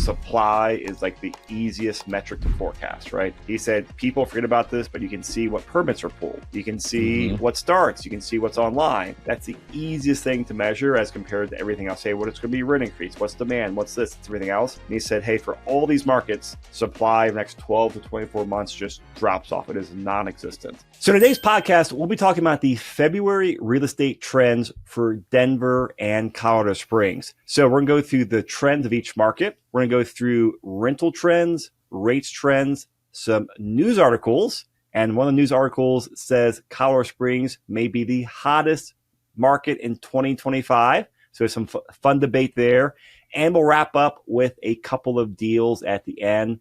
supply is like the easiest metric to forecast, right? He said people forget about this, but you can see what permits are pulled. You can see what starts. You can see what's online. That's the easiest thing to measure as compared to everything else. Say, what it's going to be rent increase, what's demand, what's this, it's everything else. And he said, hey, for all these markets, supply in the next 12 to 24 months just drops off. It is non-existent. So in today's podcast, we'll be talking about the February real estate trends for Denver and Colorado Springs. So we're going to go through the trends of each market. We're going to go through rental trends, rates trends, some news articles. And one of the news articles says Colorado Springs may be the hottest market in 2025. So there's some fun debate there. And we'll wrap up with a couple of deals at the end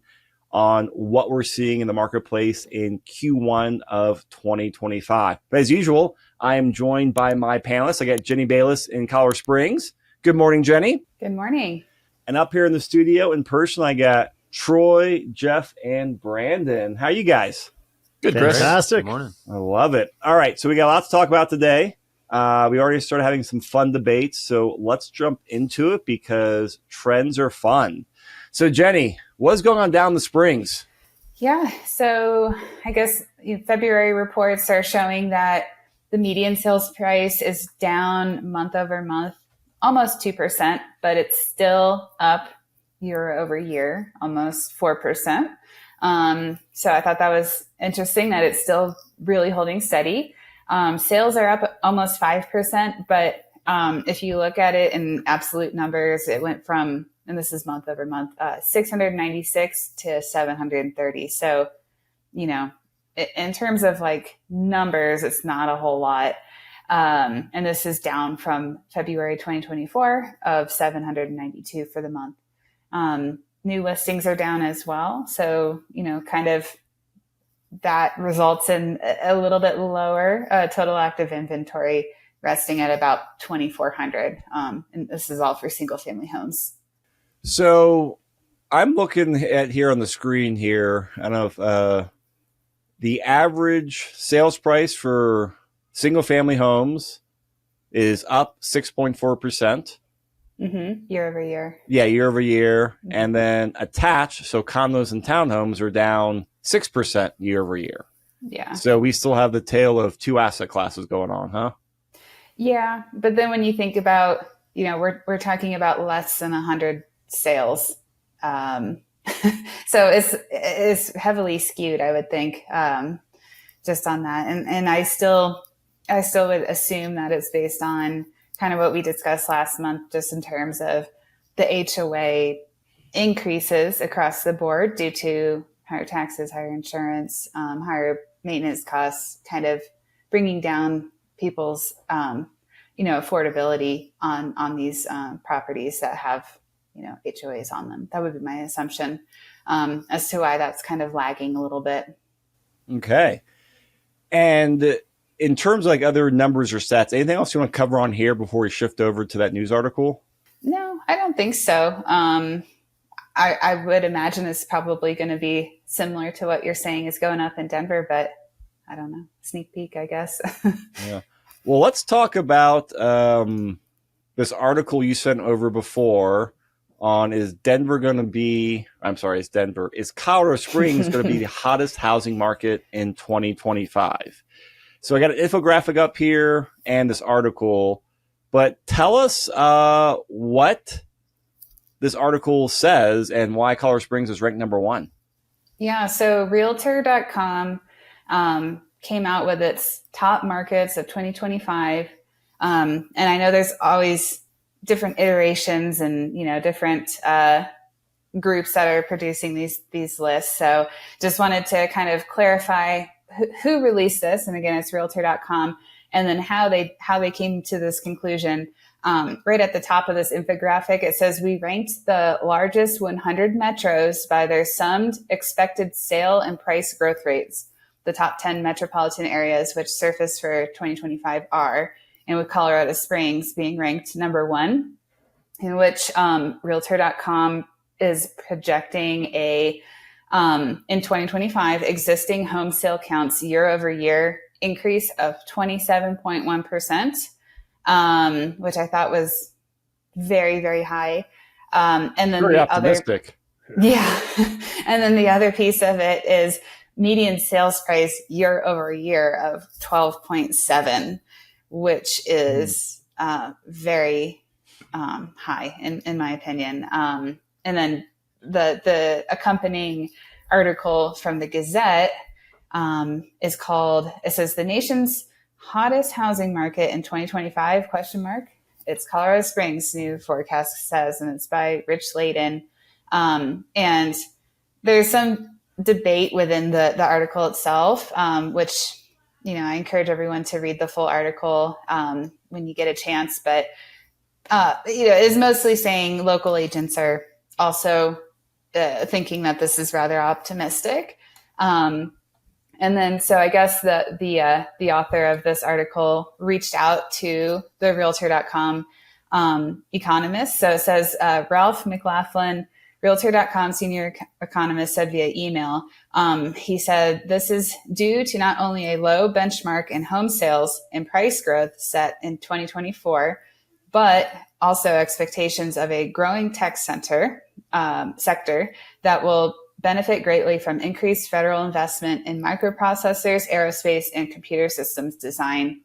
on what we're seeing in the marketplace in Q1 of 2025. But as usual, I am joined by my panelists. I got Jenny Bayless in Colorado Springs. Good morning, Jenny. Good morning. And up here in the studio in person, I got Troy, Jeff, and Brandon. How are you guys? Good, Chris. Fantastic. Good morning. I love it. All right, so we got lots to talk about today. We already started having some fun debates, so let's jump into it because trends are fun. So, Jenny, what's going on down the Springs? Yeah, so I guess February reports are showing that the median sales price is down month over month, almost 2%, but it's still up year over year, almost 4%. So I thought that was interesting that it's still really holding steady. Sales are up almost 5%, but if you look at it in absolute numbers, it went from, and this is month over month, 696 to 730. So, in terms of like numbers, it's not a whole lot. And this is down from February 2024 of 792 for the month. New listings are down as well. So, kind of that results in a little bit lower total active inventory, resting at about 2,400. And this is all for single family homes. So I'm looking at here on the screen here. I don't know if the average sales price for single family homes is up 6.4%. Year over year. Yeah, year over year. Mm-hmm. And then attached, so condos and townhomes are down 6% year over year. Yeah. So we still have the tale of two asset classes going on, huh? Yeah. But then when you think about, we're talking about less than 100 sales. So it's heavily skewed, I would think, just on that. And I still would assume that it's based on kind of what we discussed last month, just in terms of the HOA increases across the board due to higher taxes, higher insurance, higher maintenance costs, kind of bringing down people's, affordability on these properties that have, HOAs on them. That would be my assumption as to why that's kind of lagging a little bit. Okay. And in terms of like other numbers or stats, anything else you want to cover on here before we shift over to that news article? No, I don't think so. I would imagine it's probably going to be similar to what you're saying is going up in Denver, but I don't know. Sneak peek, I guess. Yeah. Well, let's talk about this article you sent over before on is Colorado Springs going to be the hottest housing market in 2025? So I got an infographic up here and this article, but tell us what this article says and why Colorado Springs is ranked number one. Yeah, so Realtor.com came out with its top markets of 2025. And I know there's always different iterations and, different groups that are producing these lists. So just wanted to kind of clarify who released this. And again, it's Realtor.com. And then how they came to this conclusion. Right at the top of this infographic, it says we ranked the largest 100 metros by their summed expected sale and price growth rates. The top 10 metropolitan areas which surfaced for 2025 are, and with Colorado Springs being ranked number one, in which Realtor.com is projecting in 2025 existing home sale counts year over year increase of 27.1%, which I thought was very, very high. And then Very the optimistic. yeah. And then the other piece of it is median sales price year over year of 12.7, which is very high in my opinion. And then the accompanying article from the Gazette is called, it says the nation's hottest housing market in 2025 question mark. It's Colorado Springs new forecast says, and it's by Rich Layden. And there's some debate within the article itself, which, I encourage everyone to read the full article when you get a chance. But, is mostly saying local agents are also thinking that this is rather optimistic. And then, so I guess the author of this article reached out to the Realtor.com economist. So it says Ralph McLaughlin, Realtor.com senior economist, said via email, he said, this is due to not only a low benchmark in home sales and price growth set in 2024, but also expectations of a growing tech sector that will benefit greatly from increased federal investment in microprocessors, aerospace, and computer systems design.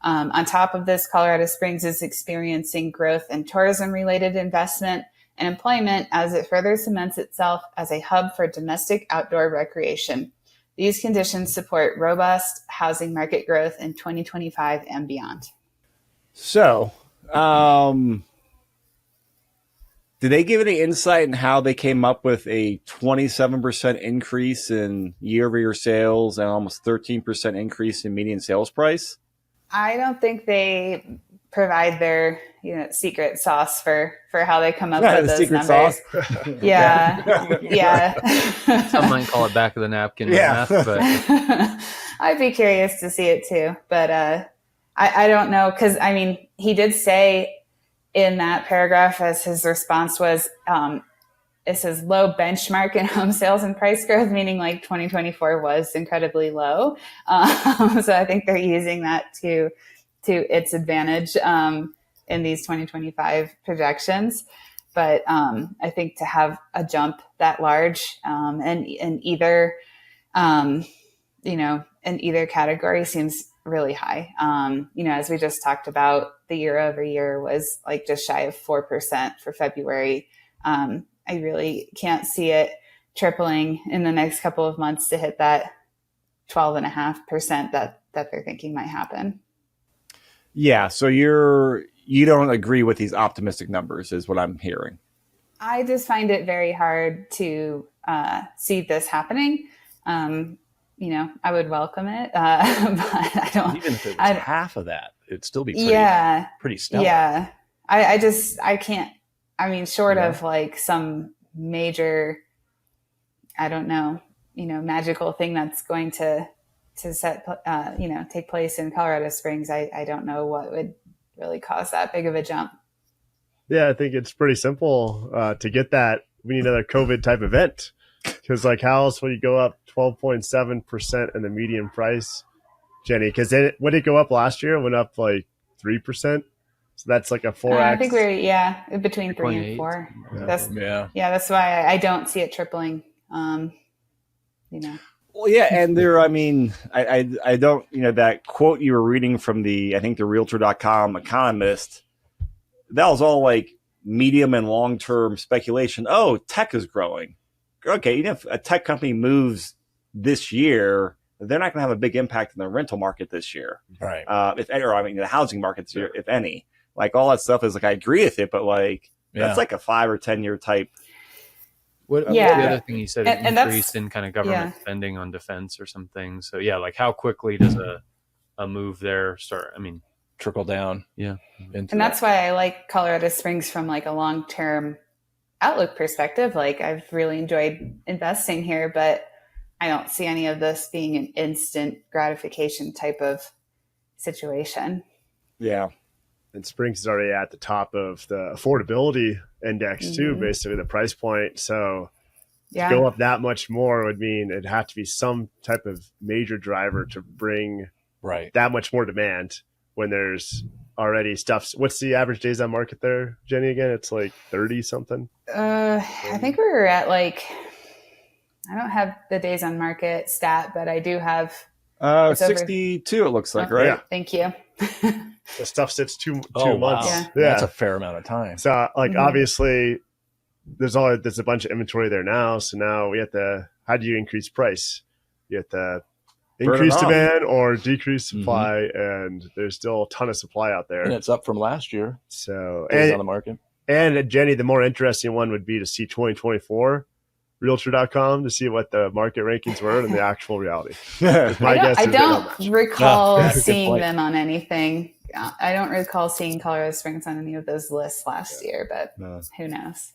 On top of this, Colorado Springs is experiencing growth in tourism-related investment and employment as it further cements itself as a hub for domestic outdoor recreation. These conditions support robust housing market growth in 2025 and beyond. So, did they give any insight in how they came up with a 27% increase in year-over-year sales and almost 13% increase in median sales price? I don't think they provide their secret sauce for how they come up with those numbers. Yeah. Some might call it back of the napkin math, but I'd be curious to see it too. But I don't know, because he did say in that paragraph, as his response was, it says low benchmark in home sales and price growth, meaning like 2024 was incredibly low. So I think they're using that to its advantage in these 2025 projections. But I think to have a jump that large in either category seems really high. As we just talked about, the year over year was like just shy of 4% for February. I really can't see it tripling in the next couple of months to hit that 12.5% that they're thinking might happen. Yeah. So you don't agree with these optimistic numbers is what I'm hearing. I just find it very hard to see this happening. I would welcome it, but I don't. Even if it was half of that, it'd still be pretty stellar. Yeah. I can't. Short of like some major, I don't know, magical thing that's going to set, take place in Colorado Springs, I don't know what would really cause that big of a jump. Yeah, I think it's pretty simple to get that. We need another COVID type event, because like how else will you go up 12.7% in the median price, Jenny? Because what did it go up last year? It went up like 3%. So that's like a 4x. I think we're between 3 and 4. Yeah. That's why I don't see it tripling. Well, yeah, and there, I don't, that quote you were reading from I think the Realtor.com economist, that was all like medium and long-term speculation. Oh, tech is growing. Okay, if a tech company moves this year, they're not going to have a big impact in the rental market this year. Right. The housing market this year, if any. Like all that stuff is like, I agree with it, but like, that's like a 5 or 10 year type. The other thing he said, an increase in kind of government spending on defense or something. So like how quickly does a move there start? Trickle down. Yeah. And that's why I like Colorado Springs from like a long-term outlook perspective. Like I've really enjoyed investing here, but I don't see any of this being an instant gratification type of situation. Yeah. And Springs is already at the top of the affordability index too, basically the price point. So to go up that much more would mean it'd have to be some type of major driver to bring that much more demand when there's already stuff's. What's the average days on market there, Jenny? Again, it's like 30 something. I think we were at like, I don't have the days on market stat, but I do have 62. It looks like, right? Yeah. Thank you. The stuff sits two months. Wow. Yeah. That's a fair amount of time. So like obviously there's a bunch of inventory there now. So now we have to, how do you increase price? You have to increase demand or decrease supply, and there's still a ton of supply out there. And it's up from last year. So on the market. And Jenny, the more interesting one would be to see 2024 Realtor.com to see what the market rankings were and the actual reality. I don't recall seeing them on anything. I don't recall seeing Colorado Springs on any of those lists last year, but who knows?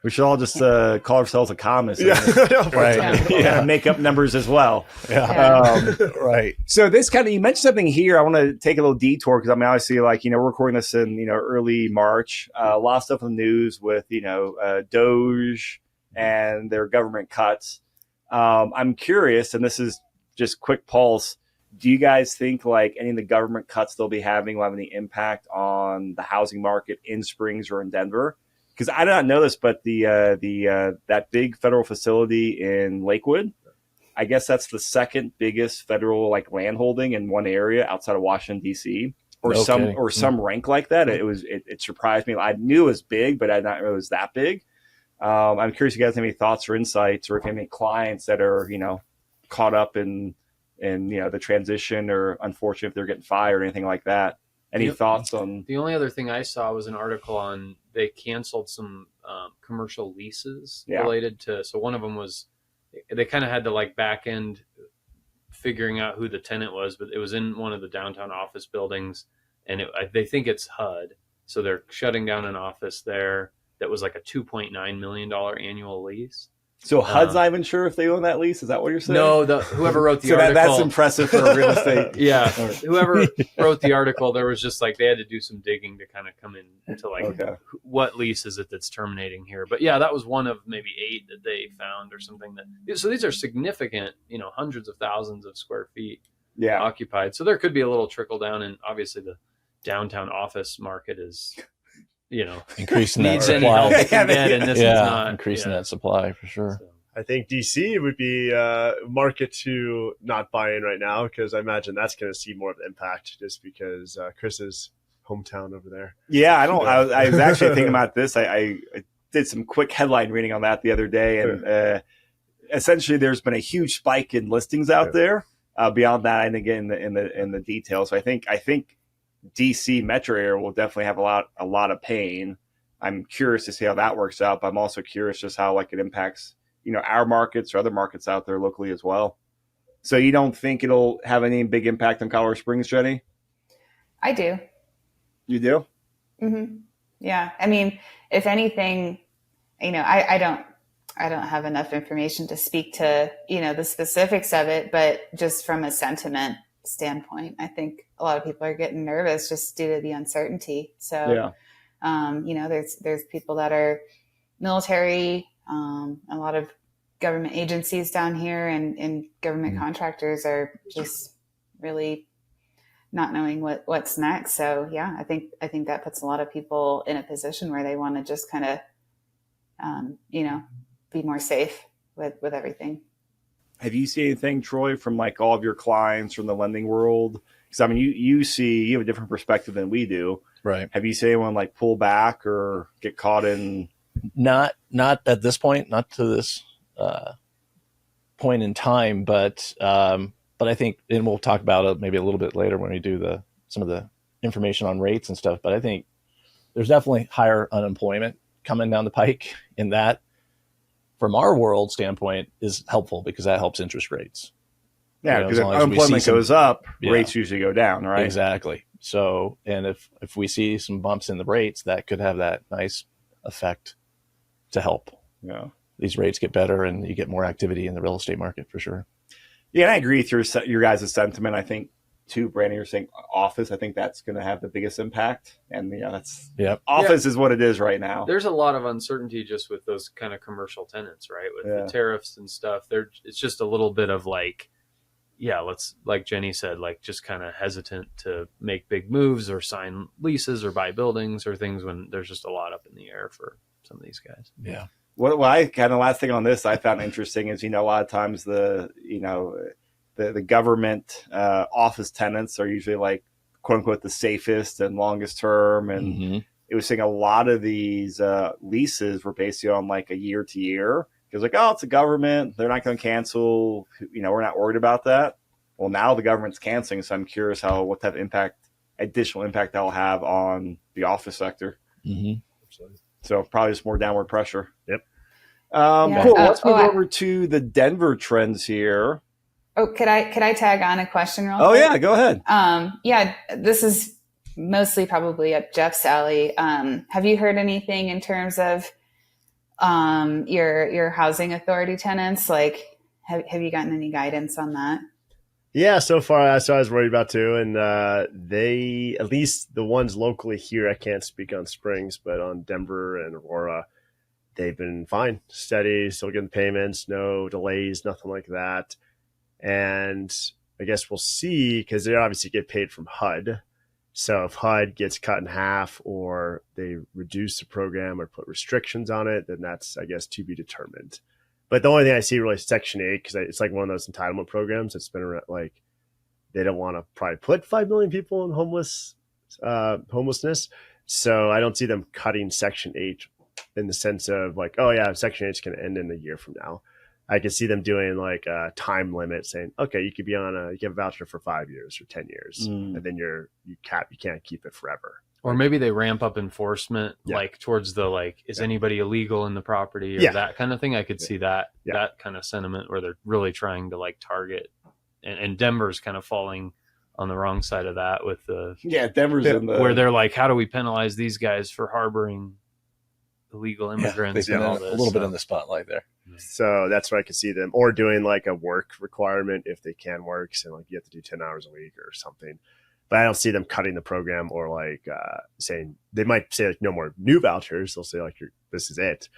We should all just call ourselves economists. Right. Yeah. Make up numbers as well. Yeah. Right. So this kind of, you mentioned something here. I want to take a little detour because I mean, obviously, like, we're recording this in, early March. A lot of stuff in the news with, Doge and their government cuts. I'm curious, and this is just quick pulse. Do you guys think like any of the government cuts they'll be having will have any impact on the housing market in Springs or in Denver? Because I did not know this, but that big federal facility in Lakewood, I guess that's the second biggest federal like land holding in one area outside of Washington D.C. or some rank like that. It surprised me. I knew it was big, but I did not know it was that big. I'm curious if you guys have any thoughts or insights, or if you have any clients that are caught up in the transition, or unfortunate if they're getting fired or anything like that. Any thoughts on? The only other thing I saw was an article on they canceled some commercial leases related to. So one of them was they kind of had to like back end figuring out who the tenant was, but it was in one of the downtown office buildings, and they think it's HUD. So they're shutting down an office there that was like a $2.9 million annual lease. So HUD's not even sure if they own that lease? Is that what you're saying? No, whoever wrote the article. That's impressive for a real estate. Yeah. Whoever wrote the article, there was just like, they had to do some digging to kind of come into like, what lease is it that's terminating here? But yeah, that was one of maybe 8 that they found or something. So these are significant, hundreds of thousands of square feet occupied. So there could be a little trickle down, and obviously the downtown office market is... increasing that supply. Increasing that supply for sure. So. I think DC would be a market to not buy in right now, because I imagine that's going to see more of the impact just because Chris's hometown over there. Yeah, I was actually thinking about this. I did some quick headline reading on that the other day, and essentially there's been a huge spike in listings out there. Beyond that, and again in the details, so I think DC metro area will definitely have a lot of pain. I'm curious to see how that works out, but I'm also curious just how like it impacts, our markets or other markets out there locally as well. So you don't think it'll have any big impact on Colorado Springs, Jenny? I do. You do? Mm-hmm. Yeah. I mean, if anything, I don't have enough information to speak to, the specifics of it, but just from a sentiment standpoint, I think a lot of people are getting nervous just due to the uncertainty. So, there's people that are military, a lot of government agencies down here, and government contractors are just really not knowing what's next. So yeah, I think that puts a lot of people in a position where they want to just kind of, be more safe with everything. Have you seen anything, Troy, from like all of your clients from the lending world? Because I mean, you have a different perspective than we do, right? Have you seen anyone like pull back or get caught in? Not at this point, not to this point in time, but I think, and we'll talk about it maybe a little bit later when we do some of the information on rates and stuff. But I think there's definitely higher unemployment coming down the pike, in that, from our world standpoint, is helpful because that helps interest rates. Yeah, because if unemployment goes up, rates usually go down, right? Exactly. So, and if we see some bumps in the rates, that could have that nice effect to help these rates get better, and you get more activity in the real estate market for sure. Yeah, and I agree with your guys' sentiment. I think too, Brandon, you're saying office. I think that's going to have the biggest impact, and that's office is what it is right now. There's a lot of uncertainty just with those kind of commercial tenants, right? With the tariffs and stuff. It's just a little bit of like, let's, like Jenny said, like just kind of hesitant to make big moves or sign leases or buy buildings or things when there's just a lot up in the air for some of these guys. Yeah. What I kind of last thing on this I found interesting is, a lot of times the government office tenants are usually like, quote unquote, the safest and longest term. And it was saying a lot of these leases were basically on like a year to year. It was like, oh, it's a government. They're not going to cancel. We're not worried about that. Well, now the government's canceling. So I'm curious what type of additional impact that'll have on the office sector. So probably just more downward pressure. Yep. Cool. Let's move over to the Denver trends here. Oh, could I tag on a question real quick? Oh yeah, go ahead. This is mostly probably up Jeff's alley. Have you heard anything in terms of your housing authority tenants? Like, have you gotten any guidance on that? Yeah, so far that's what I was worried about too. And they, at least the ones locally here, I can't speak on Springs, but on Denver and Aurora, they've been fine, steady, still getting payments, no delays, nothing like that. And I guess we'll see, because they obviously get paid from HUD. So if HUD gets cut in half or they reduce the program or put restrictions on it, then that's, I guess, to be determined. But the only thing I see really is Section 8, because it's like one of those entitlement programs that's been around, like they don't want to probably put 5 million people in homelessness. So I don't see them cutting Section 8 in the sense of like, oh yeah, Section 8 is going to end in a year from now. I could see them doing like a time limit saying, okay, you could be you have a voucher for 5 years or 10 years. And then you can't keep it forever. Or maybe they ramp up enforcement, like towards the, like, is anybody illegal in the property or that kind of thing. I could see that kind of sentiment where they're really trying to like target, and Denver's kind of falling on the wrong side of that with Denver's where they're like, how do we penalize these guys for harboring illegal immigrants? And all a little bit in the spotlight there. So that's where I could see them, or doing like a work requirement if they can work. So like you have to do 10 hours a week or something. But I don't see them cutting the program or like saying, they might say like no more new vouchers. They'll say like, this is it.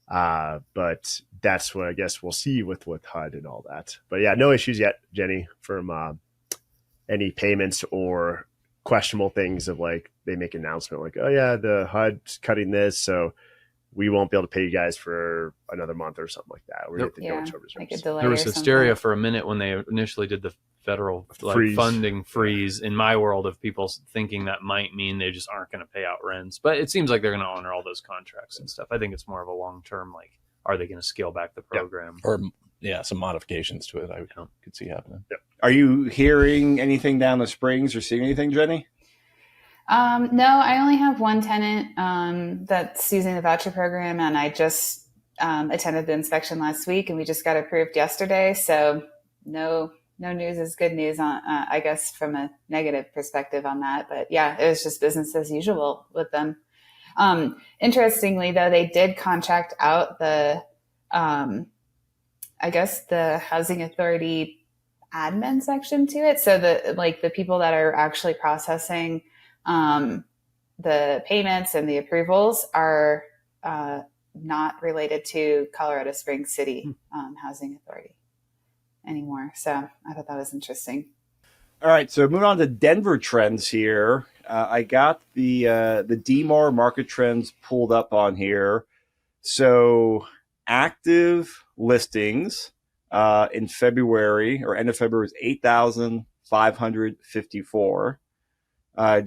But that's what I guess we'll see with HUD and all that. But yeah, no issues yet, Jenny, from any payments or questionable things of like they make an announcement like, oh yeah, the HUD's cutting this, so we won't be able to pay you guys for another month or something like that. We're going to go into reserves. There was hysteria for a minute when they initially did the federal funding freeze in my world of people thinking that might mean they just aren't going to pay out rents. But it seems like they're going to honor all those contracts and stuff. I think it's more of a long-term, like, are they going to scale back the program? Or, some modifications to it I could see happening. Are you hearing anything down the Springs or seeing anything, Jenny? No, I only have one tenant that's using the voucher program, and I just attended the inspection last week, and we just got approved yesterday. So no news is good news on, I guess, from a negative perspective on that. But yeah, it was just business as usual with them. Interestingly, though, they did contract out the housing authority admin section to it. So the people that are actually processing the payments and the approvals are not related to Colorado Springs City Housing Authority anymore. So I thought that was interesting. All right, so moving on to Denver trends here. I got the DMAR market trends pulled up on here. So active listings in February or end of February was 8,554.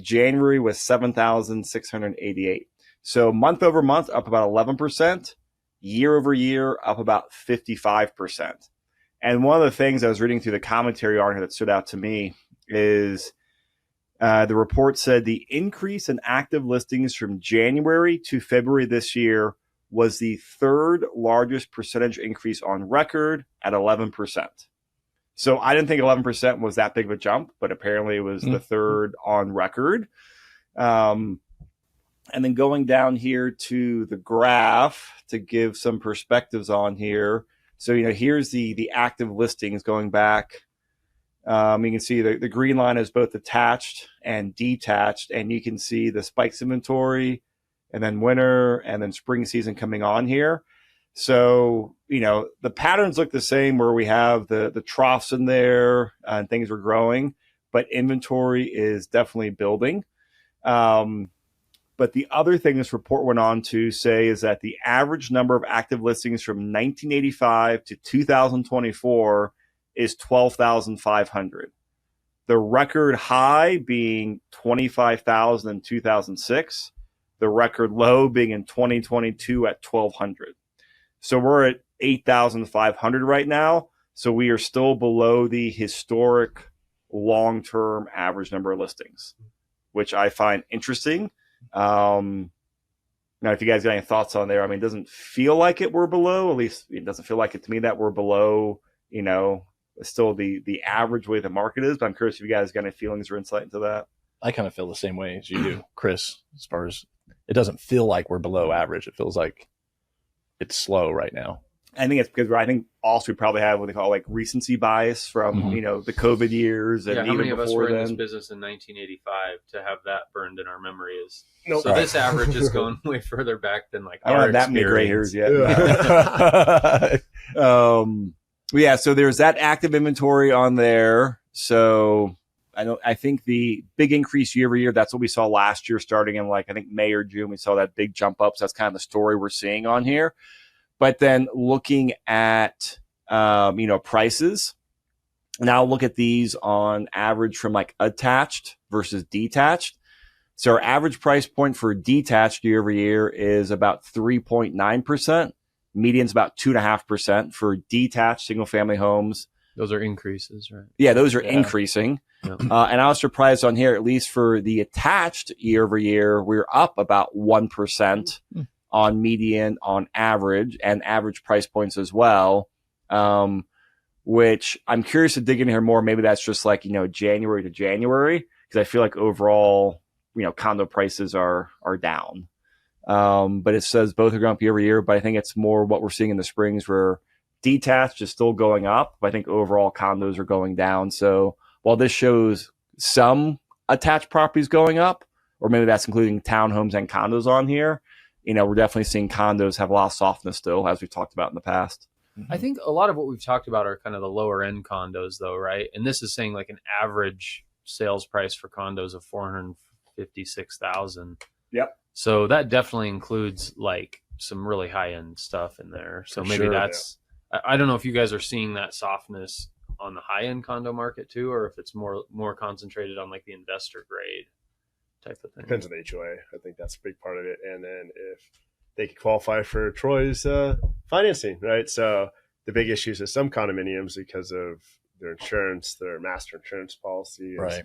January was 7,688. So month over month, up about 11%. Year over year, up about 55%. And one of the things I was reading through the commentary on here that stood out to me is the report said the increase in active listings from January to February this year was the third largest percentage increase on record at 11%. So I didn't think 11% was that big of a jump, but apparently it was the third on record. And then going down here to the graph to give some perspectives on here. So, here's the active listings going back. You can see the green line is both attached and detached, and you can see the spikes inventory and then winter and then spring season coming on here. So, the patterns look the same where we have the troughs in there and things are growing, but inventory is definitely building. But the other thing this report went on to say is that the average number of active listings from 1985 to 2024 is 12,500. The record high being 25,000 in 2006, the record low being in 2022 at 1,200. So we're at 8,500 right now. So we are still below the historic long-term average number of listings, which I find interesting. Now, if you guys got any thoughts on there, it doesn't feel like it we're below. At least it doesn't feel like it to me that we're below, still the average way the market is. But I'm curious if you guys got any feelings or insight into that. I kind of feel the same way as you do, Chris, as far as it doesn't feel like we're below average. It feels like it's slow right now. I think it's because also we probably have what they call like recency bias from, the COVID years. And how even many of us before were in then. this business in 1985 to have that burned in our memory is. Nope. So this average is going way further back than I don't have that many gray hairs yet. Yeah. So there's that active inventory on there. So I think the big increase year over year, that's what we saw last year, starting in I think May or June, we saw that big jump up. So that's kind of the story we're seeing on here. But then looking at, prices, now look at these on average from attached versus detached. So our average price point for detached year over year is about 3.9%. Median's about 2.5% for detached single family homes. Those are increases, right? Yeah, those are increasing. Yeah. And I was surprised on here, at least for the attached year over year, we're up about 1% on median, on average, and average price points as well. Which I'm curious to dig in here more. Maybe that's just January to January, because I feel like overall, condo prices are down. But it says both are going up year over year, but I think it's more what we're seeing in the springs where detached is still going up. But I think overall condos are going down. So while this shows some attached properties going up, or maybe that's including townhomes and condos on here, we're definitely seeing condos have a lot of softness still, as we've talked about in the past. I think a lot of what we've talked about are kind of the lower end condos though, right? And this is saying an average sales price for condos of $456,000. Yep. So that definitely includes some really high end stuff in there. So maybe that's, I don't know if you guys are seeing that softness on the high end condo market too, or if it's more concentrated on the investor grade type of thing. Depends on the HOA. I think that's a big part of it. And then if they could qualify for Troy's financing, right? So the big issues with some condominiums because of their insurance, their master insurance policy is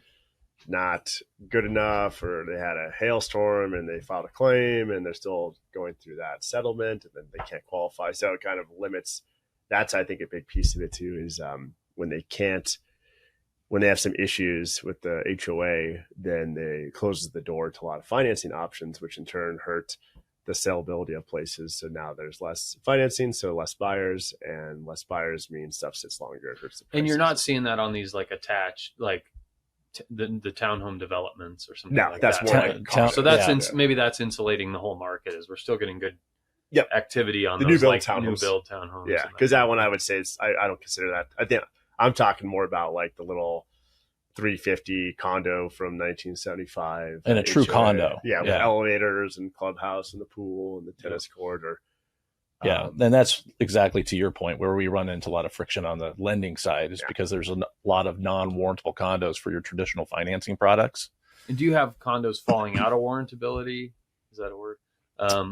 not good enough, or they had a hailstorm and they filed a claim and they're still going through that settlement and then they can't qualify. So it kind of limits. That's, I think, a big piece of it too, is when they have some issues with the HOA, then it closes the door to a lot of financing options, which in turn hurt the sellability of places. So now there's less financing, so less buyers, and less buyers means stuff sits longer. It hurts the prices. And you're not seeing that on these attached, the townhome developments or something like that. More so that's maybe that's insulating the whole market, is we're still getting good activity on the those new build townhomes. Yeah, because that one I would say is I don't consider that. I think I'm talking more about the little 350 condo from 1975 and a true condo. With elevators and clubhouse and the pool and the tennis court. And that's exactly to your point where we run into a lot of friction on the lending side, is because there's a lot of non-warrantable condos for your traditional financing products. And do you have condos falling out of warrantability? Is that a word?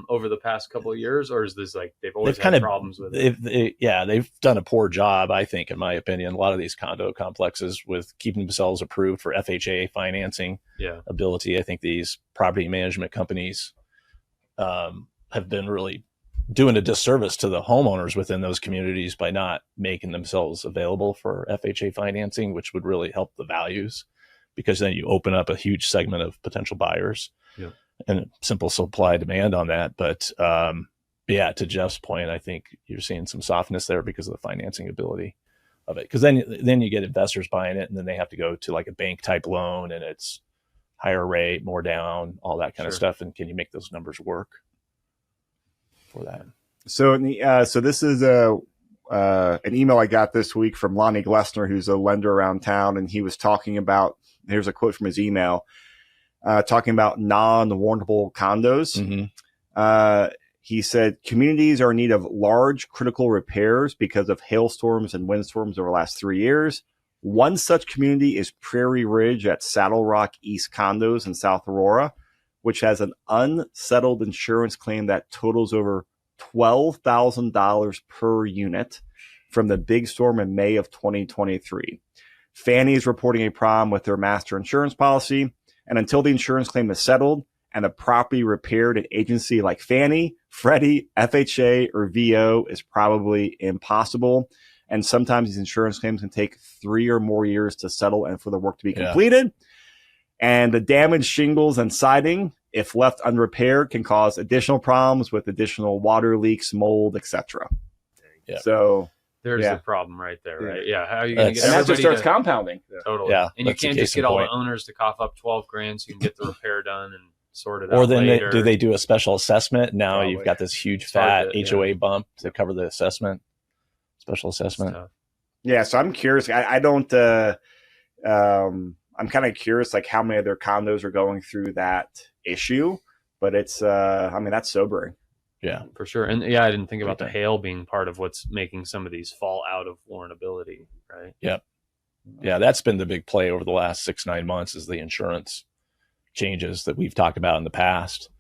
Over the past couple of years, or is this they've always had problems with it? They've done a poor job, I think, in my opinion. A lot of these condo complexes with keeping themselves approved for FHA financing ability. I think these property management companies have been really doing a disservice to the homeowners within those communities by not making themselves available for FHA financing, which would really help the values, because then you open up a huge segment of potential buyers. Yeah. And simple supply demand on that. But to Jeff's point, I think you're seeing some softness there because of the financing ability of it. Because then you get investors buying it, and then they have to go to a bank type loan, and it's higher rate, more down, all that kind of stuff. And can you make those numbers work for that? So this is an email I got this week from Lonnie Glessner, who's a lender around town, and he was talking about. Here's a quote from his email, talking about non-warrantable condos. He said communities are in need of large critical repairs because of hailstorms and windstorms over the last 3 years. One such community is Prairie Ridge at Saddle Rock East Condos in South Aurora, which has an unsettled insurance claim that totals over $12,000 per unit from the big storm in May of 2023. Fannie is reporting a problem with their master insurance policy, and until the insurance claim is settled and the property repaired, an agency like Fannie, Freddie, FHA, or VO is probably impossible. And sometimes these insurance claims can take 3 or more years to settle and for the work to be completed. And the damaged shingles and siding, if left unrepaired, can cause additional problems with additional water leaks, mold, etc. Yeah. So there's the problem right there, right? Yeah. How are you going to get and that everybody just starts to, compounding. Totally. Yeah, and you can't just get all the owners to cough up $12,000 so you can get the repair done and sort it out. Or then later. do they do a special assessment? Now Probably. you've got this huge fat HOA bump to cover the assessment, special assessment. Yeah, so I'm curious. I don't. I'm kind of curious, like how many of their condos are going through that issue. But it's, I mean, that's sobering. Yeah, for sure. And yeah, I didn't think about the hail being part of what's making some of these fall out of warrantability, right? Yep. Yeah, that's been the big play over the last 6-9 months is the insurance changes that we've talked about in the past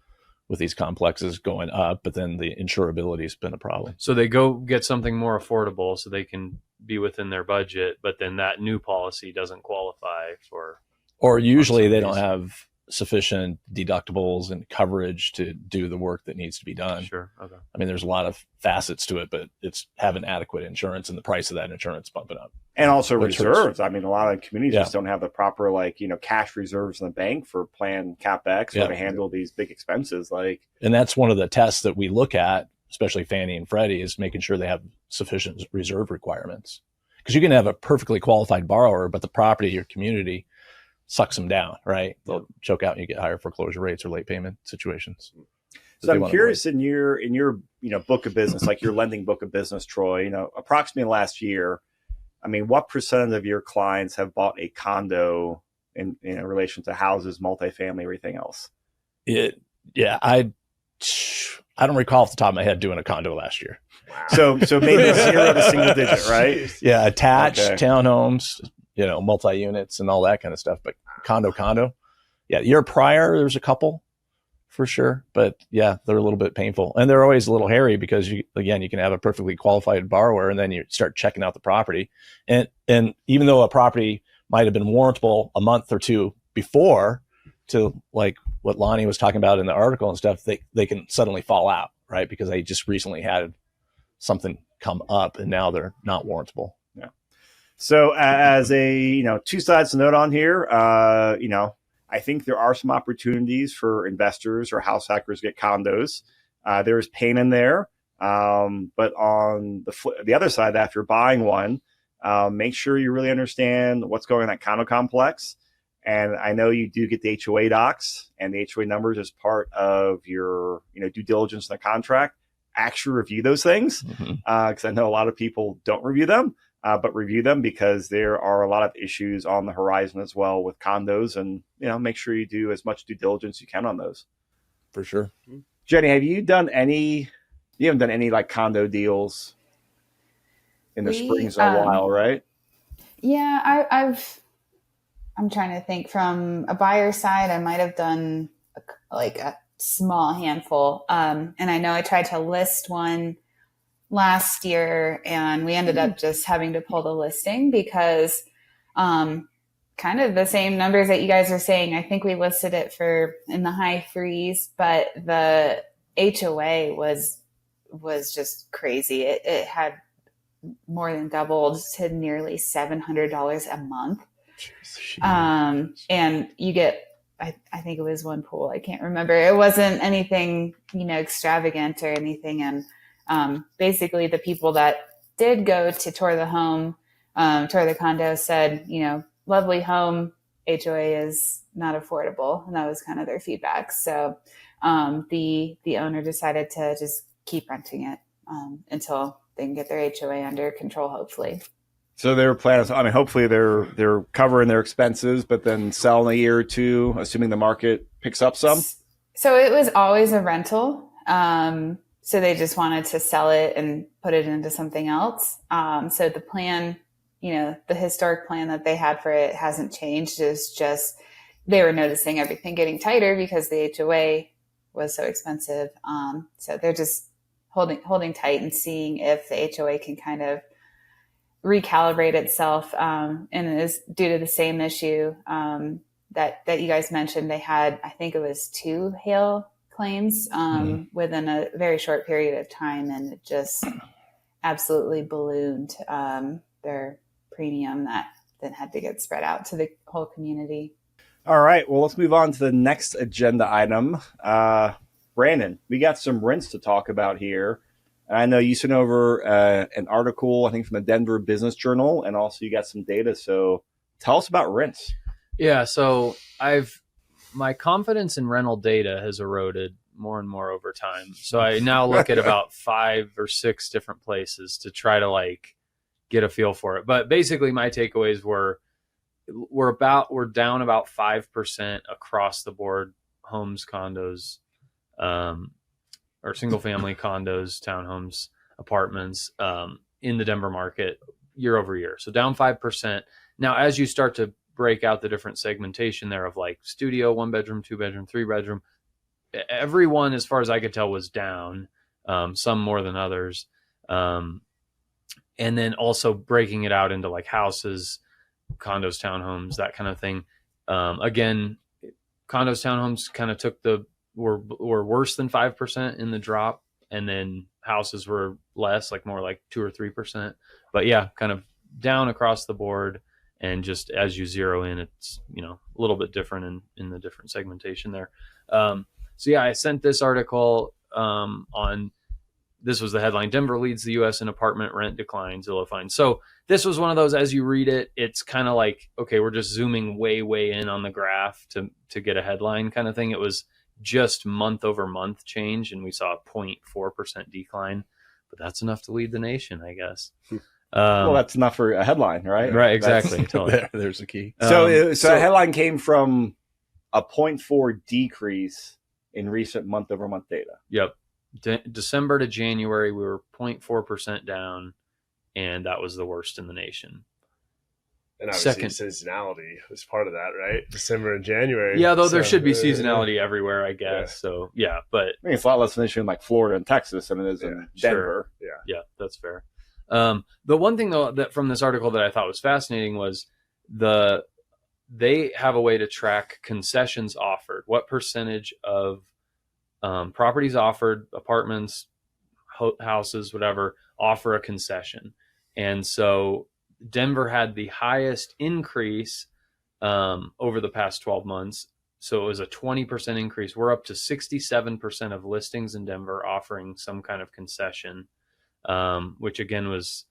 with these complexes going up, but then the insurability has been a problem. So they go get something more affordable so they can be within their budget, but then that new policy doesn't qualify for. Or usually they don't have sufficient deductibles and coverage to do the work that needs to be done. Sure. Okay. I mean, there's a lot of facets to it, but it's having adequate insurance and the price of that insurance bumping up. And also reserves. I mean, a lot of communities just don't have the proper, like, cash reserves in the bank for planned CapEx or to handle these big expenses. And that's one of the tests that we look at, especially Fannie and Freddie, is making sure they have sufficient reserve requirements. Because you can have a perfectly qualified borrower, but the property, your community, sucks them down, right? They'll choke out and you get higher foreclosure rates or late payment situations. So I'm curious in your book of business, like your lending book of business, Troy, approximately last year, I mean, what percent of your clients have bought a condo in relation to houses, multifamily, everything else? I don't recall off the top of my head doing a condo last year. Wow. So maybe 0 to single digit, right? Yeah, attached townhomes, multi-units and all that kind of stuff. But condo. Yeah, the year prior, there's a couple for sure. But yeah, they're a little bit painful. And they're always a little hairy because, you can have a perfectly qualified borrower and then you start checking out the property. And even though a property might have been warrantable a month or two before, to like what Lonnie was talking about in the article and stuff, they can suddenly fall out, right? Because they just recently had something come up and now they're not warrantable. Yeah. So as a, two sides to note on here, I think there are some opportunities for investors or house hackers to get condos. There's pain in there. But on the other side, after buying one, make sure you really understand what's going on in that condo complex. And I know you do get the HOA docs and the HOA numbers as part of your, due diligence in the contract. Actually review those things because I know a lot of people don't review them, but review them because there are a lot of issues on the horizon as well with condos, and make sure you do as much due diligence you can on those. For sure. Jenny, have you done any? You haven't done any like condo deals in the springs in a while, right? Yeah, I'm trying to think. From a buyer side, I might have done a small handful. And I know I tried to list one last year and we ended up just having to pull the listing because kind of the same numbers that you guys are saying. I think we listed it for in the high 3s, but the HOA was just crazy. It had more than doubled to nearly $700 a month. And you get, I think it was one pool. I can't remember. It wasn't anything, extravagant or anything. And basically the people that did go to tour the home, tour the condo said, lovely home, HOA is not affordable. And that was kind of their feedback. So the owner decided to just keep renting it. until they can get their HOA under control, hopefully. So their plan is, I mean, hopefully they're covering their expenses, but then sell in a year or two, assuming the market picks up some. So it was always a rental. So they just wanted to sell it and put it into something else. So the plan, the historic plan that they had for it hasn't changed. It's just they were noticing everything getting tighter because the HOA was so expensive. So they're just holding tight and seeing if the HOA can kind of recalibrate itself. And it is due to the same issue that you guys mentioned. They had, I think it was 2 hail claims within a very short period of time, and it just absolutely ballooned their premium that then had to get spread out to the whole community. All right, well, let's move on to the next agenda item. Brandon, we got some rents to talk about here. I know you sent over an article, I think, from the Denver Business Journal, and also you got some data. So tell us about rents. Yeah, so my confidence in rental data has eroded more and more over time. So I now look at about 5 or 6 different places to try to get a feel for it. But basically my takeaways were we're down about 5% across the board, homes, condos, or single family condos, townhomes, apartments, in the Denver market year over year. So down 5%. Now, as you start to break out the different segmentation there of studio, 1 bedroom, 2 bedroom, 3 bedroom, everyone, as far as I could tell, was down, some more than others. And then also breaking it out into houses, condos, townhomes, that kind of thing. Again, condos, townhomes kind of were worse than 5% in the drop. And then houses were less, more like 2 or 3%. But yeah, kind of down across the board. And just as you zero in, it's, a little bit different in the different segmentation there. So yeah, I sent this article this was the headline: Denver leads the U.S. in apartment rent decline, Zillow finds. So this was one of those, as you read it, it's kind of okay, we're just zooming way, way in on the graph to get a headline kind of thing. It was just month over month change, and we saw a 0.4% decline, but that's enough to lead the nation, I guess. Well, that's enough for a headline, right? Right, exactly. Totally. There's the key. So a headline came from a 0.4 decrease in recent month-over-month data. Yep. December to January, we were 0.4% down, and that was the worst in the nation. And obviously seasonality was part of that, right? December and January. Yeah, though there should be seasonality everywhere, I guess. Yeah. So, yeah, but... I mean, it's a lot less of an issue in Florida and Texas than it is in Denver. Sure. Yeah, that's fair. The one thing, though, that from this article that I thought was fascinating was they have a way to track concessions offered. What percentage of properties offered, apartments, houses, whatever, offer a concession. And so Denver had the highest increase over the past 12 months. So it was a 20% increase. We're up to 67% of listings in Denver offering some kind of concession, which again was,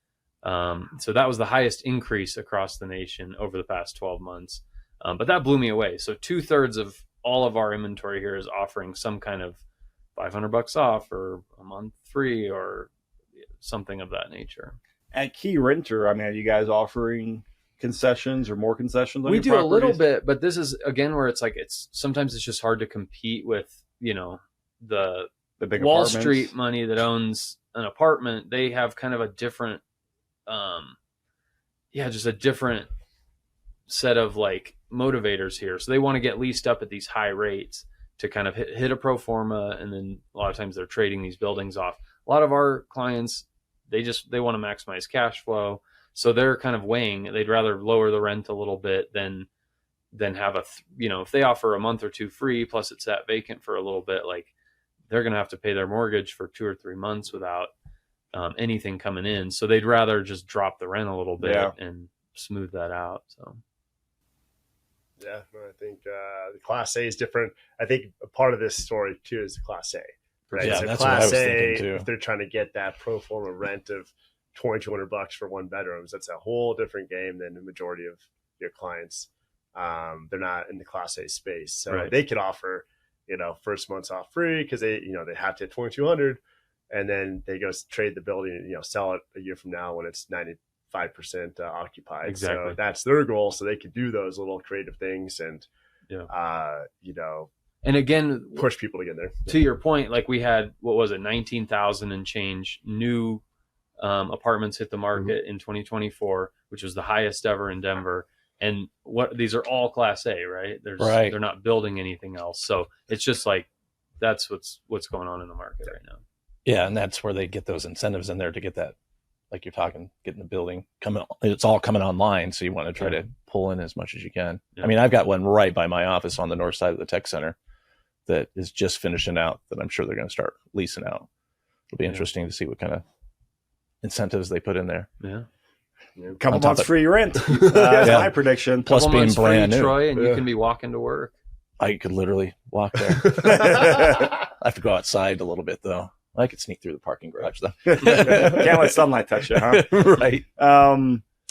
so that was the highest increase across the nation over the past 12 months. But that blew me away. So 2/3 of all of our inventory here is offering some kind of $500 off or a month free or something of that nature. At Key Renter, I mean, are you guys offering concessions or more concessions on we your do properties? A little bit, but this is again where it's sometimes it's just hard to compete with the big Wall Street money that owns an apartment. They have kind of a different just a different set of motivators here. So they want to get leased up at these high rates to kind of hit a pro forma, and then a lot of times they're trading these buildings off. A lot of our clients, they want to maximize cash flow. So they're kind of weighing, they'd rather lower the rent a little bit than have if they offer a month or two free, plus it's sat vacant for a little bit, they're going to have to pay their mortgage for 2 or 3 months without anything coming in. So they'd rather just drop the rent a little bit and smooth that out. So. Yeah, I think the Class A is different. I think a part of this story too is the Class A, right? Yeah, so that's Class what I was A, thinking too. If they're trying to get that pro forma rent of $2,200 for 1 bedrooms, that's a whole different game than the majority of your clients. They're not in the Class A space, so they could offer, first month's off free because they have to hit $2,200. and then they go trade the building and sell it a year from now when it's 95% occupied. Exactly. So that's their goal. So they can do those little creative things and and again, push people to get there. To your point, like we had, 19,000 and change new apartments hit the market in 2024, which was the highest ever in Denver. And these are all Class A, right? They're not building anything else. So it's just like, that's what's going on in the market right now. Yeah. And that's where they get those incentives in there to get that, like you're talking, getting the building coming. It's all coming online. So you want to try to pull in as much as you can. Yeah. I mean, I've got one right by my office on the north side of the tech center that is just finishing out that I'm sure they're going to start leasing out. It'll be interesting to see what kind of incentives they put in there. Yeah. Couple months free rent. That's my prediction. Plus being brand new, Troy, and you can be walking to work. I could literally walk there. I have to go outside a little bit though. I could sneak through the parking garage though. Can't let sunlight touch you, huh? Right.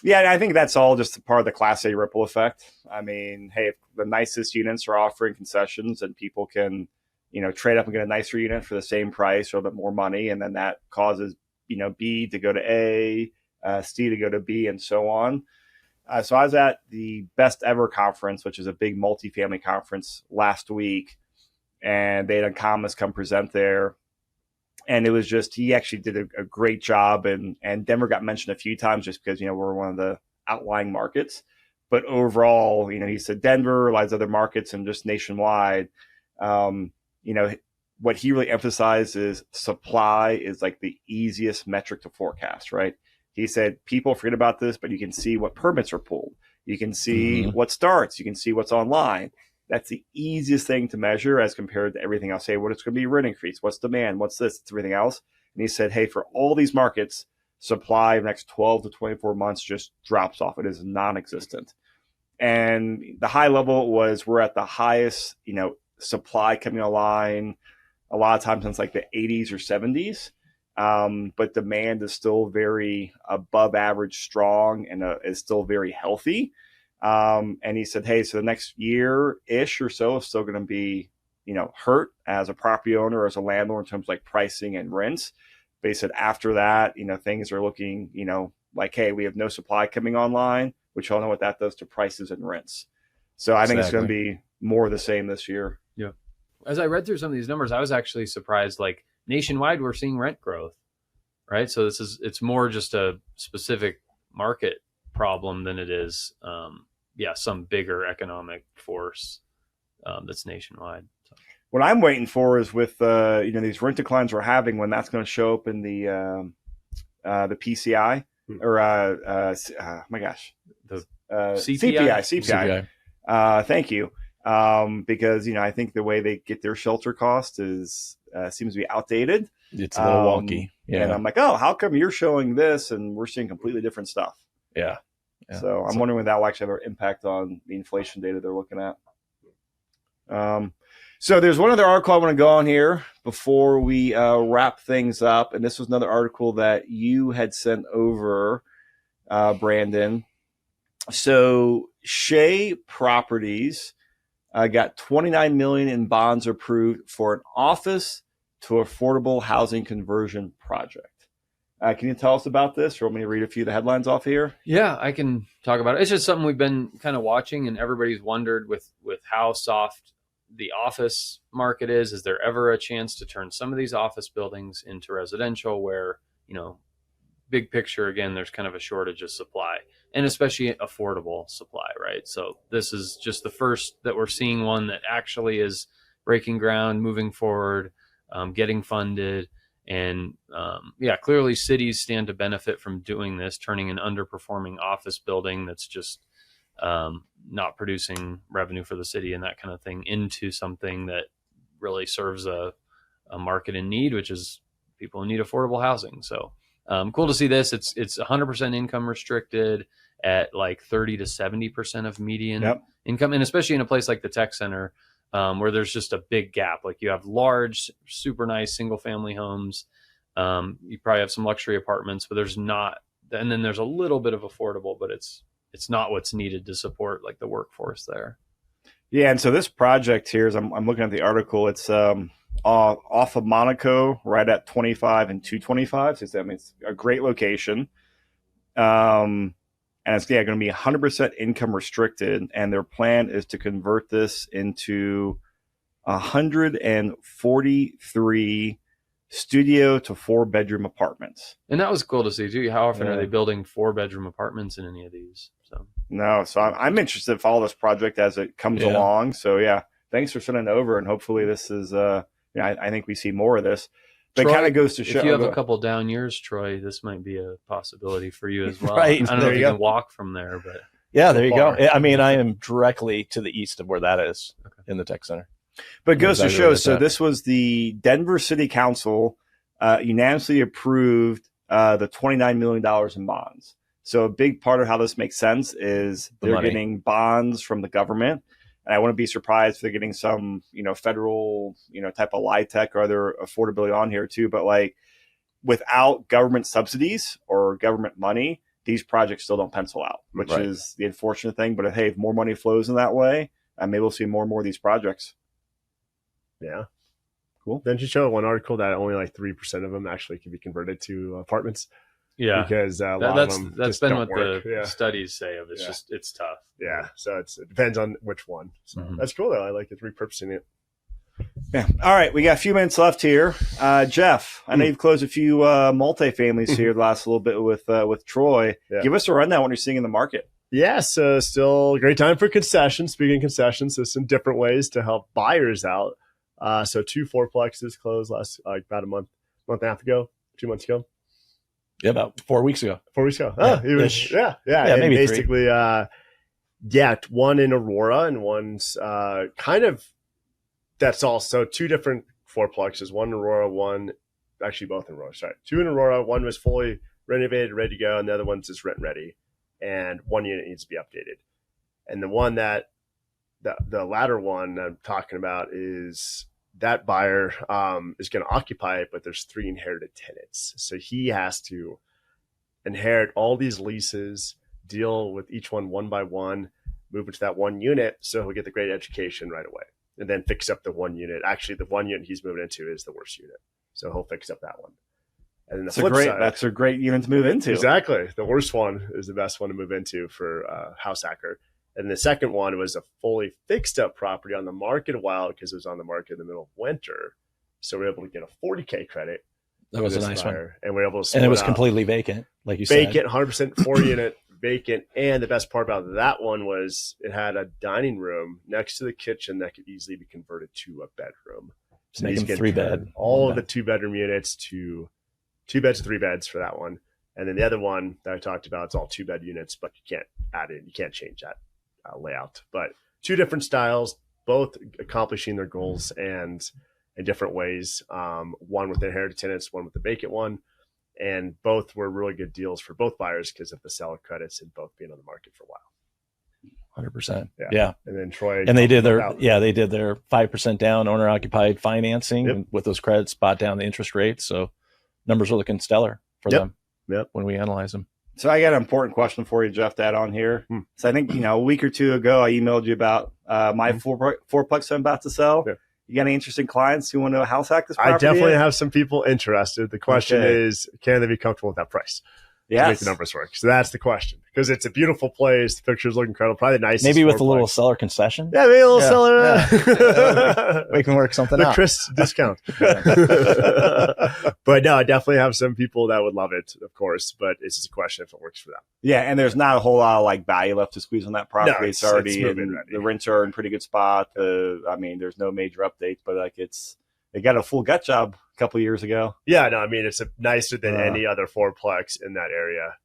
Yeah, I think that's all just part of the Class A ripple effect. I mean, hey, if the nicest units are offering concessions and people can, trade up and get a nicer unit for the same price or a bit more money, and then that causes, B to go to A, C to go to B, and so on. So I was at the Best Ever conference, which is a big multifamily conference last week, and they had Uncommons come present there. And it was just, he actually did a great job. And Denver got mentioned a few times just because, we're one of the outlying markets. But overall, he said Denver, a lot of other markets, and just nationwide, what he really emphasized is supply is like the easiest metric to forecast, right? He said people forget about this, but you can see what permits are pulled. You can see what starts. You can see what's online. That's the easiest thing to measure as compared to everything else. Say, what it's going to be rent increase, what's demand, what's this, it's everything else. And he said, hey, for all these markets, supply in the next 12 to 24 months just drops off. It is non-existent. And the high level was we're at the highest, supply coming online a lot of times since like the 80s or 70s. But demand is still very above average strong and is still very healthy. And he said, hey, so the next year-ish or so is still going to be, hurt as a property owner, as a landlord in terms of like pricing and rents. But he said after that, things are looking, like, hey, we have no supply coming online, which y'all know what that does to prices and rents. So I think it's going to be more of the same this year. Yeah. As I read through some of these numbers, I was actually surprised, like nationwide, we're seeing rent growth, right? So it's more just a specific market problem than it is, some bigger economic force that's nationwide. So. What I'm waiting for is with these rent declines we're having, when that's going to show up in the PCI or my gosh, the CPI. Thank you. Because I think the way they get their shelter cost is seems to be outdated. It's a little wonky. Yeah. And I'm like, oh, how come you're showing this and we're seeing completely different stuff? Yeah. So I'm wondering if that will actually have an impact on the inflation data they're looking at. So there's one other article I want to go on here before we wrap things up. And this was another article that you had sent over, Brandon. So Shea Properties got $29 million in bonds approved for an office to affordable housing conversion project. Can you tell us about this, or want me to read a few of the headlines off here? Yeah, I can talk about it. It's just something we've been kind of watching, and everybody's wondered with how soft the office market is. Is there ever a chance to turn some of these office buildings into residential where, big picture, again, there's kind of a shortage of supply, and especially affordable supply, right? So this is just the first that we're seeing one that actually is breaking ground, moving forward, getting funded. And clearly cities stand to benefit from doing this, turning an underperforming office building that's just not producing revenue for the city and that kind of thing into something that really serves a market in need, which is people who need affordable housing. So cool to see this. It's 100% income restricted at like 30 to 70% of median income. And especially in a place like the tech center, where there's just a big gap. Like you have large, super nice single family homes. You probably have some luxury apartments, but there's not, and then there's a little bit of affordable, but it's not what's needed to support like the workforce there. Yeah. And so this project here, as I'm looking at the article, it's off of Monaco, right at 25 and 225. So I mean, it's a great location. And it's going to be 100% income restricted. And their plan is to convert this into 143 studio to 4-bedroom apartments. And that was cool to see too. How often are they building 4-bedroom apartments in any of these? So I'm interested to follow this project as it comes along. So thanks for sending it over, and hopefully this is I think we see more of this. But Troy, it kind of goes to show. If you have a couple down years, Troy, this might be a possibility for you as well. Right. I don't know if you can walk from there, but there you go. I mean, I am directly to the east of where that is in the tech center. But it goes to show, so this was the Denver City Council unanimously approved the $29 million in bonds. So a big part of how this makes sense is they're getting bonds from the government. And I wouldn't be surprised if they're getting some, federal, type of LIHTC or other affordability on here too. But like without government subsidies or government money, these projects still don't pencil out, which is the unfortunate thing. But if more money flows in that way, maybe we'll see more and more of these projects. Yeah. Cool. Then you show one article that only like 3% of them actually can be converted to apartments. Yeah. Because a lot of them that's just been don't what work. the studies say of it. It's tough. Yeah. So it depends on which one. So that's cool though. I like it, repurposing it. Yeah. All right. We got a few minutes left here. Jeff, I know you've closed a few multifamilies here the last little bit with Troy. Yeah. Give us a rundown what you're seeing in the market. Yeah, so still a great time for concessions. Speaking of concessions, so some different ways to help buyers out. So 2 4-plexes closed last about a month and a half ago, 2 months ago. Yeah, about 4 weeks ago. 4 weeks ago. Oh, yeah, and maybe basically, 3. One in Aurora and one's kind of. That's all. So 2 different 4-plexes. One in Aurora, actually both in Aurora. Sorry, 2 in Aurora. One was fully renovated, ready to go, and the other one's just rent ready. And 1 unit needs to be updated. And the one that the latter one I'm talking about is that buyer is going to occupy it, but there's 3 inherited tenants. So he has to inherit all these leases, deal with each one by one, move into that 1 unit so he'll get the great education right away, and then fix up the 1 unit. Actually, the 1 unit he's moving into is the worst unit. So he'll fix up that one. And then the flip side, that's a great unit to move into. Exactly. The worst one is the best one to move into for house hacker. And the second one was a fully fixed up property on the market a while because it was on the market in the middle of winter. So we were able to get a 40K credit. That was a nice one. And we were able to split and it was out. Completely vacant, like you said. Vacant, 100% 4 unit vacant. And the best part about that one was it had a dining room next to the kitchen that could easily be converted to a bedroom. So make them 3-bed. All of the 2-bedroom units to 2 beds to 3 beds for that one. And then the other one that I talked about, it's all 2-bed units, but you can't add it. You can't change that layout. But 2 different styles, both accomplishing their goals and in different ways. One with the inherited tenants, one with the vacant one. And both were really good deals for both buyers because of the seller credits and both being on the market for a while. 100%. Yeah. And then Troy. And they did their 5% down owner occupied financing and with those credits, bought down the interest rate. So numbers are looking stellar for them when we analyze them. So I got an important question for you, Jeff, to add on here. So I think, a week or 2 ago, I emailed you about my 4-plex I'm about to sell. Yeah. You got any interesting clients who want to house hack this property? I definitely have some people interested. The question is, can they be comfortable with that price? To make the numbers work. So that's the question. Because it's a beautiful place. The pictures look incredible. Probably the nicest. Maybe with a little seller concession. Yeah, maybe a little seller. Yeah. We can work something out. The Chris discount. But no, I definitely have some people that would love it, of course. But it's just a question if it works for them. Yeah, and there's not a whole lot of value left to squeeze on that property. No, it's already the rents are in pretty good spot. There's no major updates, but they got a full gut job a couple of years ago. Yeah, no, it's nicer than any other 4-plex in that area.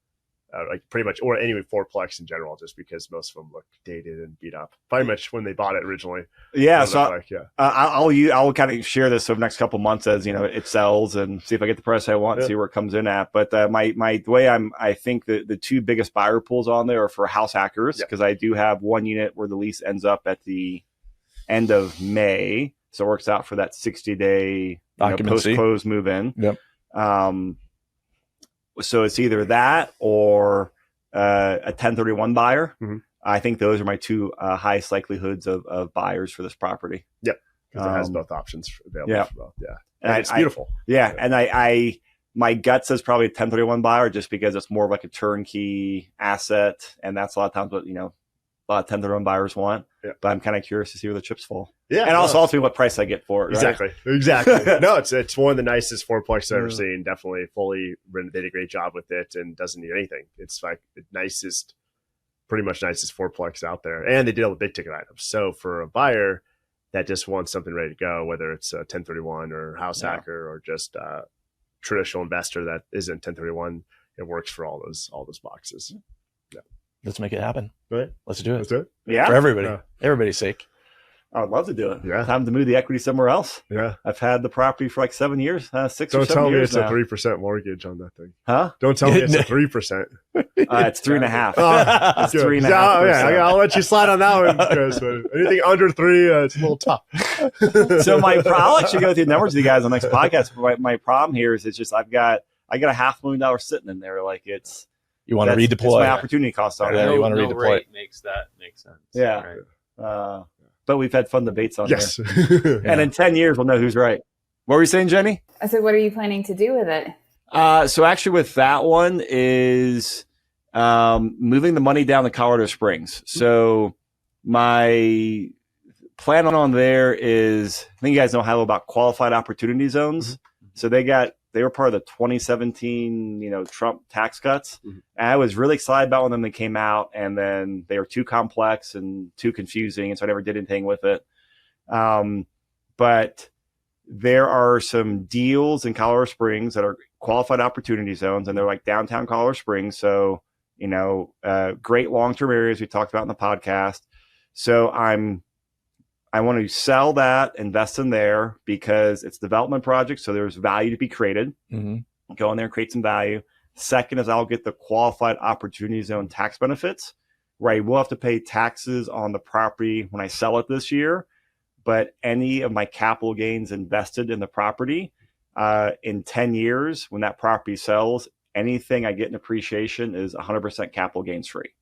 Pretty much, or any 4-plex in general, just because most of them look dated and beat up. Pretty much when they bought it originally. Yeah, so I'll kind of share this over the next couple of months as it sells and see if I get the price I want, and see where it comes in at. But the way I think the 2 biggest buyer pools on there are for house hackers, because I do have 1 unit where the lease ends up at the end of May, so it works out for that 60-day post-close move in. Yep. So it's either that or a 1031 buyer. I think those are my 2 highest likelihoods of buyers for this property. Yep. because it has both options available Yeah. for both. Yeah. And it's beautiful. And I my gut says probably a 1031 buyer just because it's more of like a turnkey asset. And that's a lot of times what, a lot of 1031 buyers want. Yeah. But I'm kind of curious to see where the chips fall. Yeah. And also ultimately what price I get for it. Exactly. Right? Exactly. No, it's one of the nicest fourplex I've ever seen. Definitely fully renovated. They did a great job with it and doesn't need anything. It's like the pretty much nicest fourplex out there. And they did all the big ticket items. So for a buyer that just wants something ready to go, whether it's a 1031 or house hacker or just a traditional investor that isn't 1031, it works for all those boxes. Yeah. Let's make it happen. Right. Let's do it. Let's do it. Yeah. For everybody. Everybody's sake. I would love to do it. Yeah. Time to move the equity somewhere else. Yeah. I've had the property for like 7 years, 6 or 7 years. Don't tell me it's now. a 3% mortgage on that thing. Huh? Don't tell me it's a 3%. It's 3.5. It's 3.5%. Yeah, I'll let you slide on that one because anything under 3, it's a little tough. So I'll actually go through the numbers with you guys on the next podcast. But my problem here is it's just I got a $500,000 sitting in there. Like you want to redeploy. It's my opportunity cost on Yeah, it. you want to no redeploy. rate makes sense. Yeah. Right. But we've had fun debates on Yes. here. And in 10 years, we'll know who's right. What were you saying, Jenny? I said, what are you planning to do with it? So actually with that one is moving the money down to Colorado Springs. So my plan on there is, I think you guys know how about qualified opportunity zones. So they were part of the 2017, Trump tax cuts. And I was really excited about when they came out, and then they were too complex and too confusing. And so I never did anything with it. But there are some deals in Colorado Springs that are qualified opportunity zones, and they're like downtown Colorado Springs. So, great long-term areas we talked about in the podcast. So I want to sell that, invest in there because it's development projects. So there's value to be created. Go in there and create some value. Second is I'll get the qualified opportunity zone tax benefits, where I will have to pay taxes on the property when I sell it this year. But any of my capital gains invested in the property in 10 years, when that property sells, anything I get in appreciation is 100% capital gains free.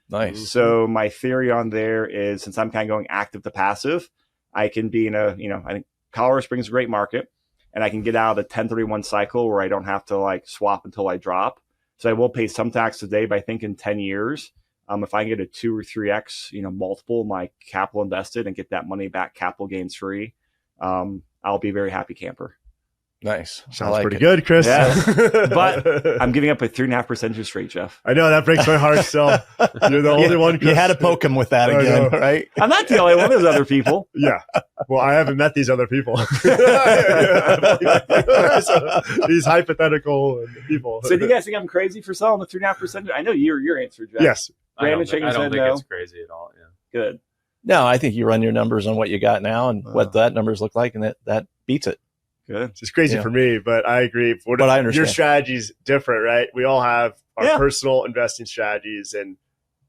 Nice. So my theory on there is, since I'm kind of going active to passive, I can be in I think Colorado Springs is a great market, and I can get out of the 1031 cycle where I don't have to like swap until I drop. So I will pay some tax today, but I think in 10 years, if I can get a 2 or 3x, multiple of my capital invested and get that money back capital gains free, I'll be a very happy camper. Nice. Sounds pretty good, Chris. Yeah. But I'm giving up a 3.5% interest rate, Jeff. I know that breaks my heart still. You're the only one, Chris. You had to poke him with that again, right? I'm not the only one. There's other people. Yeah. Well, I haven't met these other people. These hypothetical people. So do you guys think I'm crazy for selling the 3.5%? I know your answer, Jeff. Yes. I don't think it's crazy at all. Yeah. Good. No, I think you run your numbers on what you got now and what that numbers look like, and that beats it. Good. It's crazy for me, but I agree. But I understand. Your strategy's different, right? We all have our personal investing strategies, and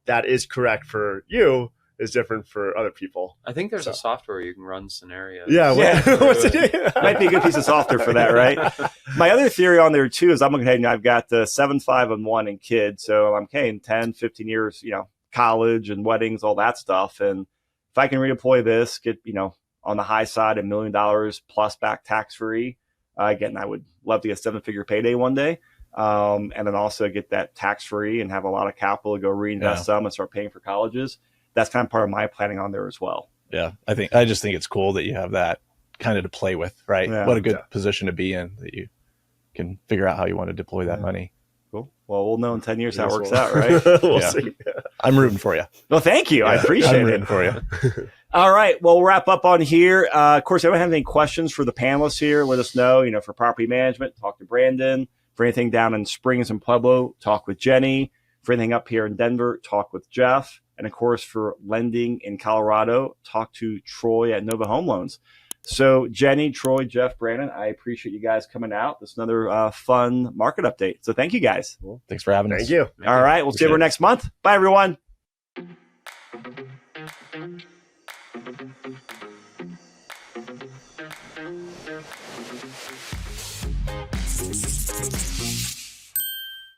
that is correct for you, is different for other people. I think there's a software you can run scenarios. Yeah. What's it? Might be a good piece of software for that, right? My other theory on there, too, is I'm looking ahead and I've got the 7, 5, and 1 in kids. So I'm paying 10, 15 years, college and weddings, all that stuff. And if I can redeploy this, get, on the high side, $1 million plus back tax free. Again, I would love to get a 7-figure payday one day. And then also get that tax free and have a lot of capital to go reinvest some and start paying for colleges. That's kind of part of my planning on there as well. Yeah. I just think it's cool that you have that kind of to play with, right? Yeah. What a good position to be in, that you can figure out how you want to deploy that money. Cool. Well, we'll know in 10 years how it works out, right? We'll see. I'm rooting for you. Well, thank you. I appreciate I'm rooting it. for you. All right. Well, we'll wrap up on here. Of course, if anyone have any questions for the panelists here, let us know. For property management, talk to Brandon. For anything down in Springs and Pueblo, talk with Jenny. For anything up here in Denver, talk with Jeff. And of course, for lending in Colorado, talk to Troy at Nova Home Loans. So Jenny, Troy, Jeff, Brandon, I appreciate you guys coming out. This is another fun market update. So thank you guys. Well, thanks for having us. Thank you. All right. We'll see you next month. Bye, everyone.